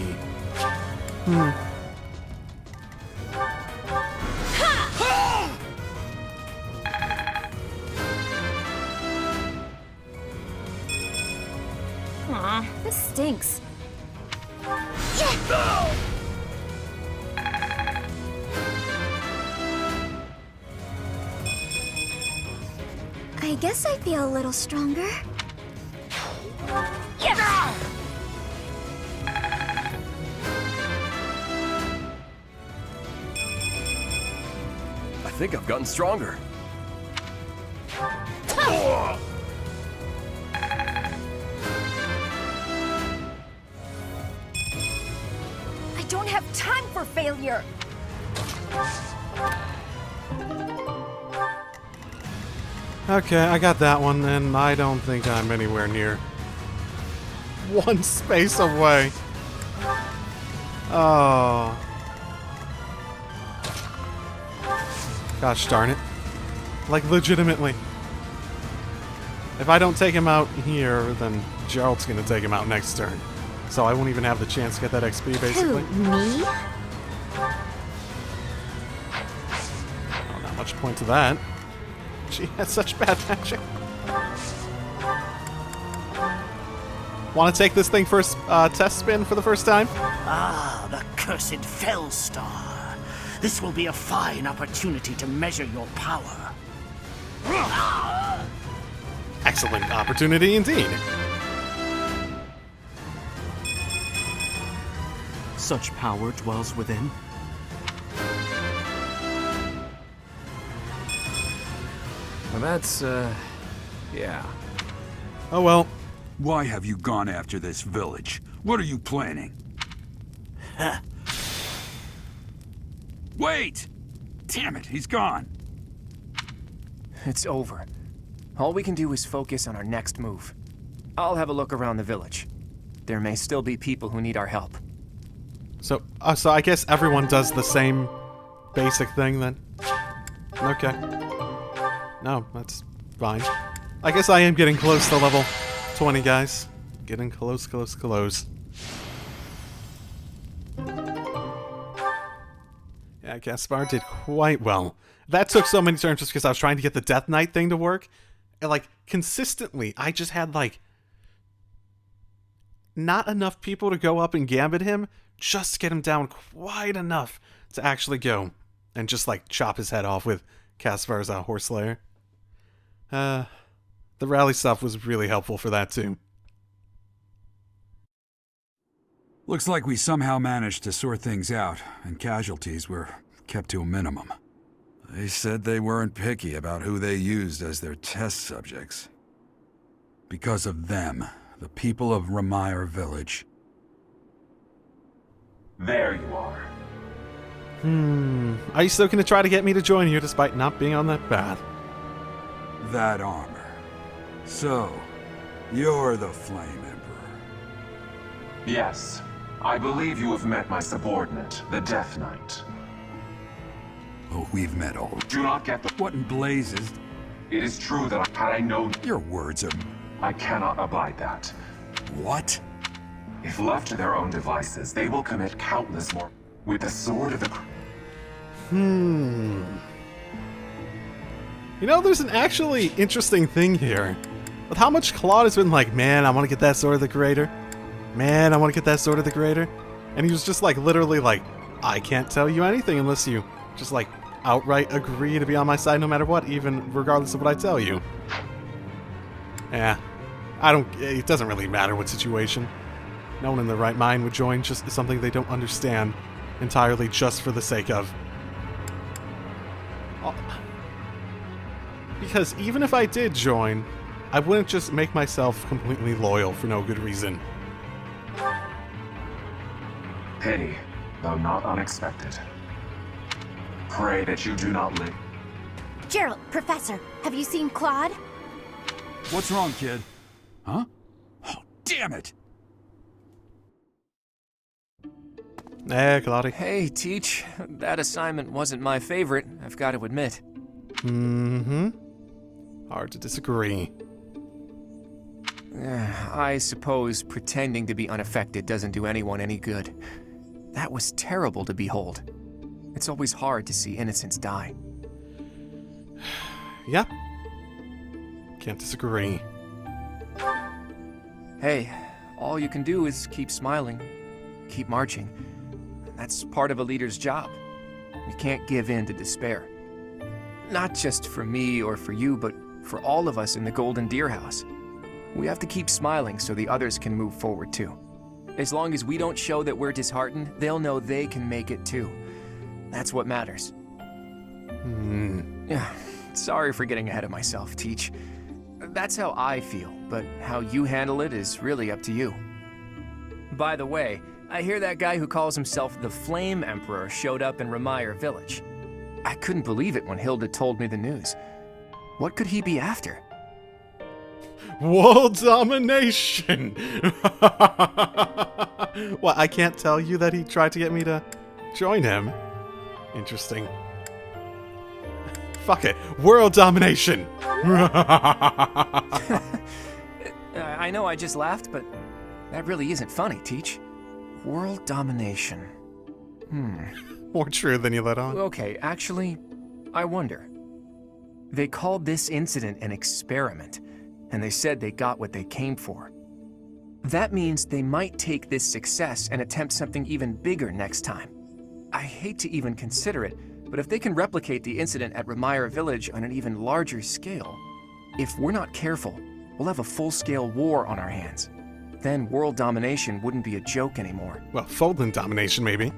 Aw, this stinks. I guess I feel a little stronger. I think I've gotten stronger. I don't have time for failure. Okay, I got that one, and I don't think I'm anywhere near one space away. Oh. Gosh darn it. Like, legitimately. If I don't take him out here, then Gerald's gonna take him out next turn. So I won't even have the chance to get that XP, basically. Who, me? Oh, not much point to that. She has such bad magic. Want to take this thing for a test spin for the first time? Ah, the cursed Fellstar. This will be a fine opportunity to measure your power. Excellent opportunity indeed. Such power dwells within. Well, that's, yeah. Oh well. Why have you gone after this village? What are you planning? Wait! Damn it, he's gone. It's over. All we can do is focus on our next move. I'll have a look around the village. There may still be people who need our help. So I guess everyone does the same basic thing then. Okay. No, that's fine. I guess I am getting close to level 20, guys. Getting close. Yeah, Gaspar did quite well. That took so many turns just because I was trying to get the Death Knight thing to work. And, like, consistently, I just had, like, not enough people to go up and gambit him, just to get him down quite enough to actually go and just, like, chop his head off with Caspar's Horse Slayer. The rally stuff was really helpful for that, too. Looks like we somehow managed to sort things out, and casualties were kept to a minimum. They said they weren't picky about who they used as their test subjects. Because of them, the people of Ramire Village. There you are. Are you still going to try to get me to join you despite not being on that path? That armor. So, you're the Flame Emperor. Yes. I believe you have met my subordinate, the Death Knight. Oh, we've met all. Do not get the... What in blazes? It is true that had I known... Your words are... I cannot abide that. What? If left to their own devices, they will commit countless more... With the sword of the... You know, there's an actually interesting thing here. With how much Claude has been like, man, I want to get that Sword of the Creator. Man, I want to get that Sword of the Creator. And he was just like, literally like, I can't tell you anything unless you just like outright agree to be on my side no matter what, even regardless of what I tell you. Yeah. It doesn't really matter what situation. No one in their right mind would join just something they don't understand entirely just for the sake of. Because even if I did join, I wouldn't just make myself completely loyal for no good reason. Pity, though not unexpected. Pray that you do not live. Gerald, Professor, have you seen Claude? What's wrong, kid? Huh? Oh, damn it! Hey, Claude. Hey, Teach. That assignment wasn't my favorite, I've got to admit. Hard to disagree. I suppose pretending to be unaffected doesn't do anyone any good. That was terrible to behold. It's always hard to see innocents die. Yep. Can't disagree. Hey, all you can do is keep smiling, keep marching. That's part of a leader's job. You can't give in to despair. Not just for me or for you, but for all of us in the Golden Deer House. We have to keep smiling so the others can move forward too. As long as we don't show that we're disheartened, they'll know they can make it too. That's what matters. Yeah, sorry for getting ahead of myself, Teach. That's how I feel, but how you handle it is really up to you. By the way, I hear that guy who calls himself the Flame Emperor showed up in Remire Village. I couldn't believe it when Hilda told me the news. What could he be after? World domination! What, I can't tell you that he tried to get me to join him? Interesting. Fuck it. World domination! I know I just laughed, but that really isn't funny, Teach. World domination. More true than you let on. Okay, actually, I wonder. They called this incident an experiment, and they said they got what they came for. That means they might take this success and attempt something even bigger next time. I hate to even consider it, but if they can replicate the incident at Remire Village on an even larger scale, if we're not careful, we'll have a full-scale war on our hands. Then world domination wouldn't be a joke anymore. Well, Foldland domination, maybe.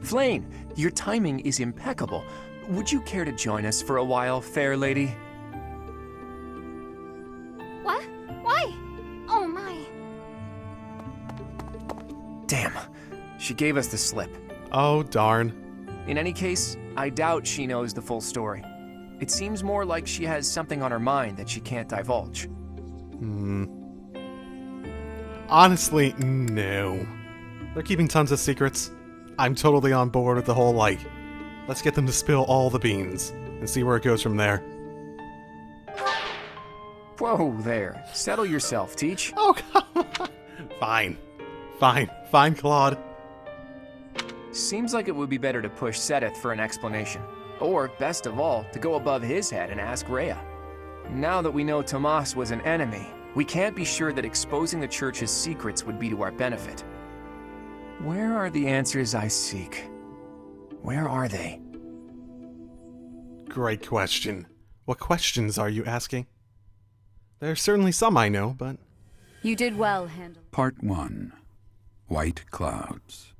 Flayn, your timing is impeccable. Would you care to join us for a while, fair lady? What? Why? Oh my. Damn, she gave us the slip. Oh, darn. In any case, I doubt she knows the full story. It seems more like she has something on her mind that she can't divulge. Honestly, no. They're keeping tons of secrets. I'm totally on board with the whole, like, let's get them to spill all the beans and see where it goes from there. Whoa there. Settle yourself, Teach. Oh, come on. Fine, Claude. Seems like it would be better to push Seteth for an explanation. Or, best of all, to go above his head and ask Rhea. Now that we know Tomas was an enemy, we can't be sure that exposing the church's secrets would be to our benefit. Where are the answers I seek? Where are they? Great question. What questions are you asking? There's certainly some I know, but... You did well, handle. Part 1. White Clouds.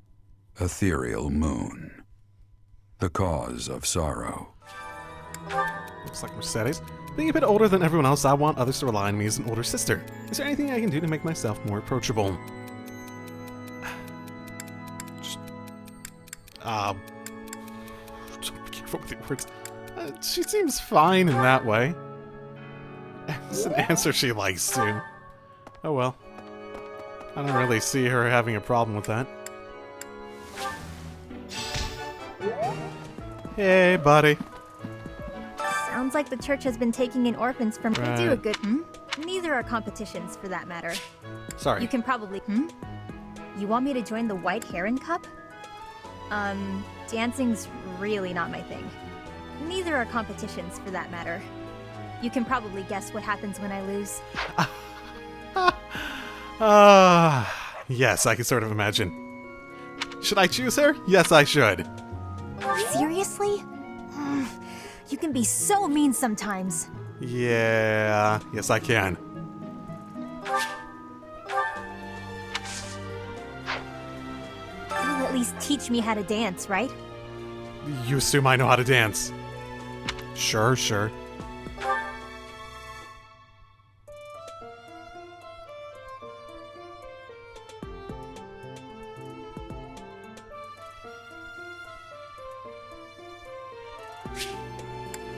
Ethereal Moon. The Cause of Sorrow. Looks like Mercedes. Being a bit older than everyone else, I want others to rely on me as an older sister. Is there anything I can do to make myself more approachable? Just... be careful with your words. She seems fine in that way. It's an answer she likes to. Oh well. I don't really see her having a problem with that. Hey, buddy. Sounds like the church has been taking in orphans from... Right. They do a good... Neither are competitions, for that matter. Sorry. You can probably... You want me to join the White Heron Cup? Dancing's really not my thing. Neither are competitions, for that matter. You can probably guess what happens when I lose. Yes, I can sort of imagine. Should I choose her? Yes, I should. Seriously? You can be so mean sometimes. Yeah, yes I can. You'll at least teach me how to dance, right? You assume I know how to dance. Sure.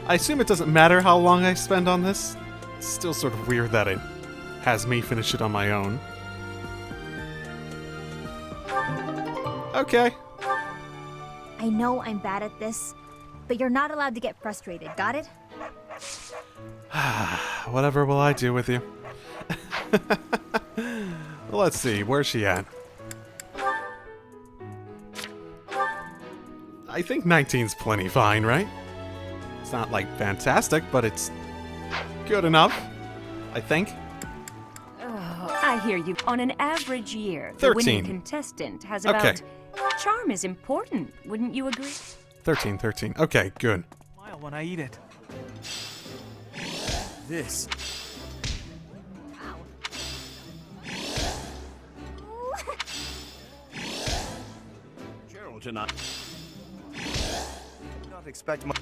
I assume it doesn't matter how long I spend on this. It's still sort of weird that it has me finish it on my own. Okay. I know I'm bad at this, but you're not allowed to get frustrated, got it? Whatever will I do with you? Let's see, where's she at? I think 19's plenty fine, right? It's not like fantastic, but it's good enough, I think. Oh, I hear you. On an average year, the 13. winning contestant has about... Okay. Charm is important, wouldn't you agree? 13. Okay, good. Smile when I eat it. This. Gerald and I Not expect much.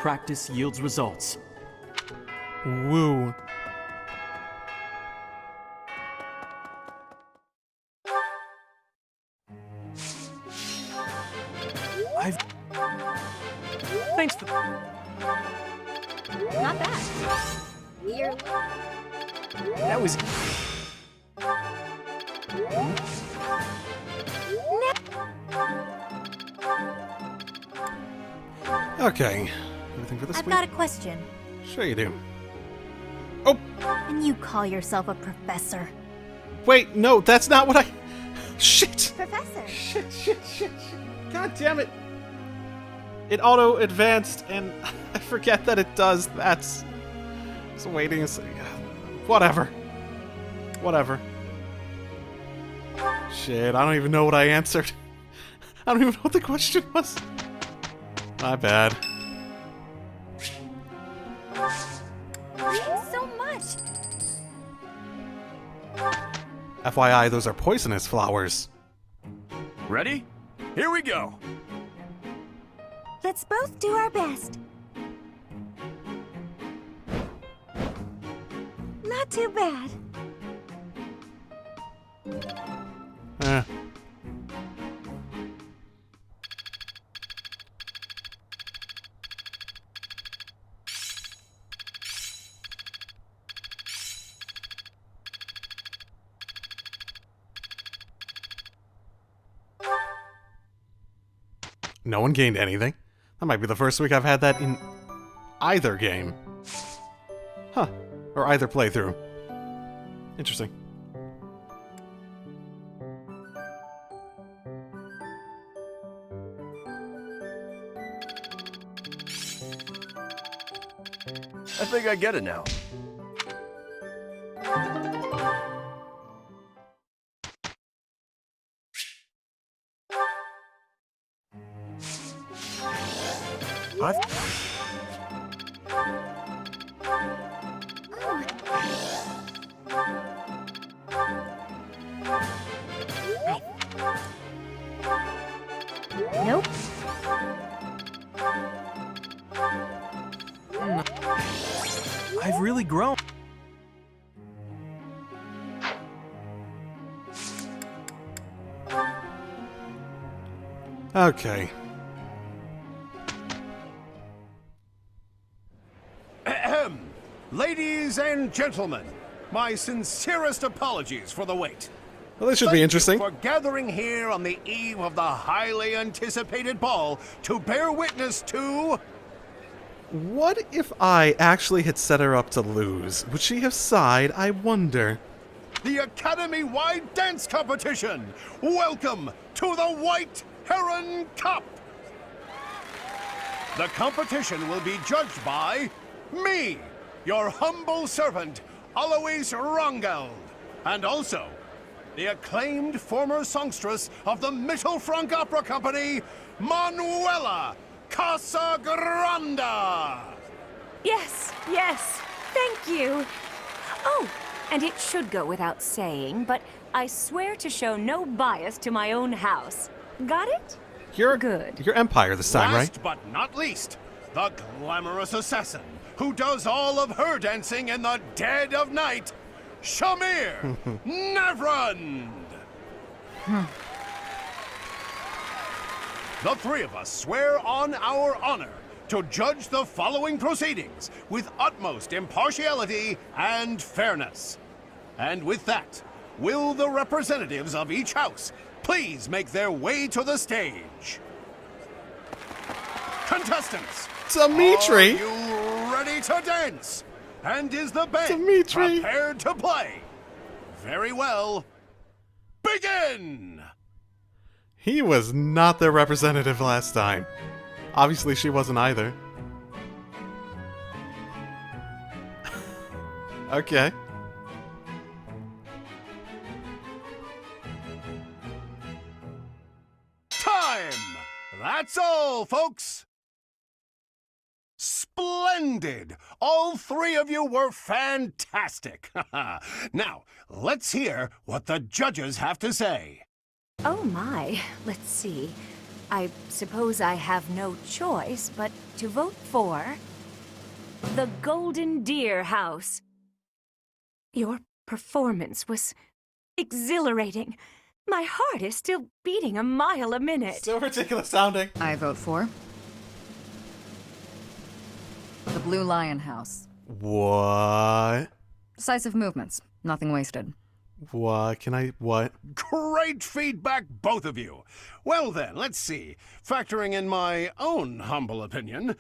Practice yields results. Woo. Thanks for... Not bad. Weird. That was. Okay. Anything for this I've week? got a question. Sure you do. And you call yourself a professor? Wait, no, that's not what I... Shit! Professor. Shit. God damn it. It auto-advanced, and I forget that it does. That's... Just waiting. Whatever. Shit, I don't even know what I answered. I don't even know what the question was. My bad. Thanks so much. FYI, those are poisonous flowers. Ready? Here we go. Let's both do our best. Not too bad. No one gained anything. That might be the first week I've had that in either game. Huh. Or either playthrough. Interesting. I think I get it now. Nope. I've really grown. Okay. Ahem. Ladies and gentlemen, my sincerest apologies for the wait. Well, this should be interesting. Thank you for gathering here on the eve of the highly anticipated ball to bear witness to... What if I actually had set her up to lose? Would she have sighed? I wonder. the Academy-wide dance competition. Welcome to the White Heron Cup. The competition will be judged by me, your humble servant, Alois Rongeld, and also the acclaimed former songstress of the Mittelfrank Opera Company, Manuela Casagranda. Yes, yes, thank you. Oh, and it should go without saying, but I swear to show no bias to my own house. Got it? You're good. You're Empire this time, right? Last but not least, the glamorous assassin who does all of her dancing in the dead of night, Shamir Navrand. The three of us swear on our honor to judge the following proceedings with utmost impartiality and fairness. And with that, will the representatives of each house please make their way to the stage? Contestants, Dimitri! are you ready to dance? And is the band Dimitri! prepared to play? Very well. Begin! He was not their representative last time. Obviously, she wasn't either. Okay. Time! That's all, folks! Splendid! All three of you were fantastic! Now, let's hear what the judges have to say. Oh my, let's see. I suppose I have no choice but to vote for the Golden Deer House. Your performance was exhilarating. My heart is still beating a mile a minute. So ridiculous sounding. I vote for the Blue Lion House. What? Decisive movements. Nothing wasted. What? Can I... what? Great feedback, both of you. Well then, let's see. Factoring in my own humble opinion,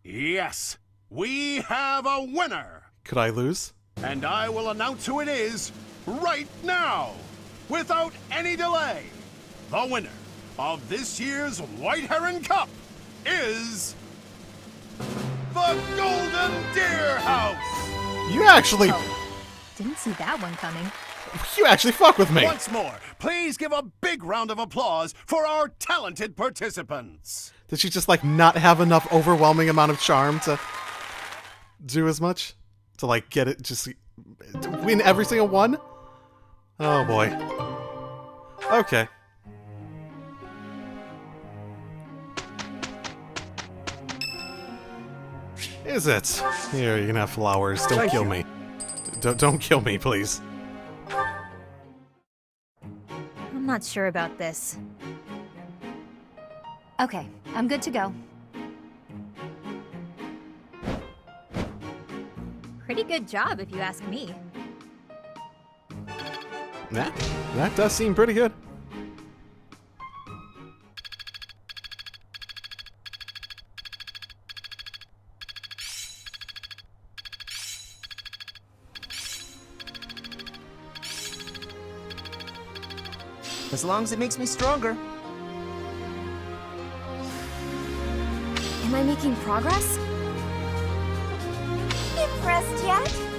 yes, we have a winner. Could I lose? And I will announce who it is right now, without any delay. The winner of this year's White Heron Cup is the Golden Deer House. You actually... Didn't see that one coming. You actually fuck with me. Once more, please give a big round of applause for our talented participants. Did she just, like, not have enough overwhelming amount of charm to do as much? To, like, get it, just to win every single one? Oh, boy. Okay. Is it? Here, you can have flowers. Don't kill me. Don't kill me, please. I'm not sure about this. Okay, I'm good to go. Pretty good job, if you ask me. Nah, that does seem pretty good. As long as it makes me stronger. Am I making progress? Impressed yet?